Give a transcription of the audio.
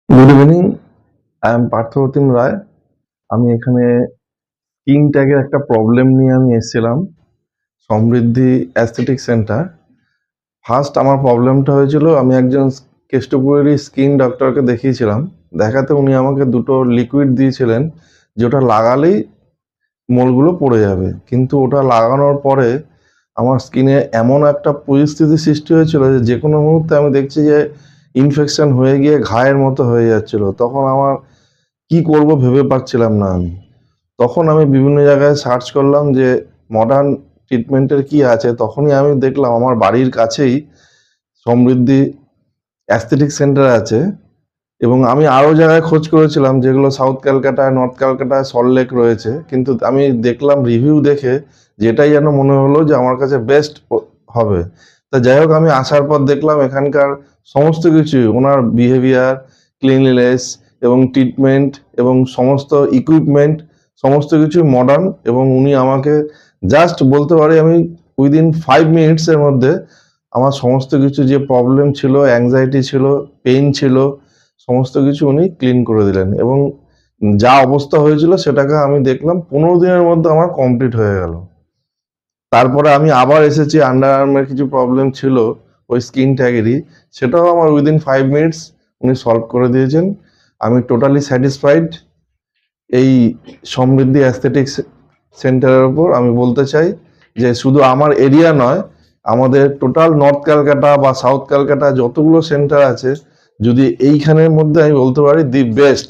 Good evening, I am Parthapratim Roy. আমি এখানে skin ট্যাগের একটা প্রবলেম নিয়ে আমি এসেছিলাম সমৃদ্ধি অ্যাস্থেটিক সেন্টার। ফার্স্ট আমার প্রবলেমটা হয়েছিল, আমি একজন কেষ্টপুরেরই স্কিন ডক্টরকে দেখিয়েছিলাম। দেখাতে উনি আমাকে দুটো লিকুইড দিয়েছিলেন, যে ওটা লাগালেই মোলগুলো পড়ে যাবে। কিন্তু ওটা লাগানোর পরে আমার স্কিনে এমন একটা পরিস্থিতি সৃষ্টি হয়েছিল যে কোনো মুহূর্তে আমি দেখছি যে ইনফেকশন হয়ে গিয়ে ঘায়ের মতো হয়ে যাচ্ছিল। তখন আমার কি করব ভেবে পাচ্ছিলাম না আমি। তখন আমি বিভিন্ন জায়গায় সার্চ করলাম যে মডার্ন ট্রিটমেন্টের কি আছে। তখনই আমি দেখলাম আমার বাড়ির কাছেই সমৃদ্ধি অ্যাস্থেটিক সেন্টার আছে, এবং আমি আরও জায়গায় খোঁজ করেছিলাম যেগুলো সাউথ ক্যালকাটায়, নর্থ ক্যালকাটায়, সল্টলেক রয়েছে। কিন্তু আমি দেখলাম রিভিউ দেখে যেটাই যেন মনে হলো যে আমার কাছে বেস্ট হবে। তা যাই হোক, আমি আসার পর দেখলাম এখানকার সমস্ত কিছু, ওনার বিহেভিয়ার, ক্লিনলিনেস এবং ট্রিটমেন্ট এবং সমস্ত ইকুইপমেন্ট সমস্ত কিছু মডার্ন। এবং উনি আমাকে জাস্ট বলতে পারি আমি উইদিন 5 মিনিটসের মধ্যে আমার সমস্ত কিছু যে প্রবলেম ছিল, অ্যাংজাইটি ছিল, পেইন ছিল, সমস্ত কিছু উনি ক্লিন করে দিলেন। এবং যা অবস্থা হয়েছিল সেটাকে আমি দেখলাম 15 দিনের মধ্যে আমার কমপ্লিট হয়ে গেল। তারপরে আমি আবার এসেছি, আন্ডার আর্মের কিছু প্রবলেম ছিল ওই স্কিন ট্যাগেরই, সেটাও আমার উইদিন 5 মিনিটস উনি সলভ করে দিয়েছেন। আমি টোটালি স্যাটিসফাইড। এই সমৃদ্ধি অ্যাস্থেটিক্স সেন্টারের ওপর আমি বলতে চাই যে শুধু আমার এরিয়া নয়, আমাদের টোটাল নর্থ ক্যালকাটা বা সাউথ ক্যালকাটা যতগুলো সেন্টার আছে, যদি এইখানের মধ্যে আমি বলতে পারি দি বেস্ট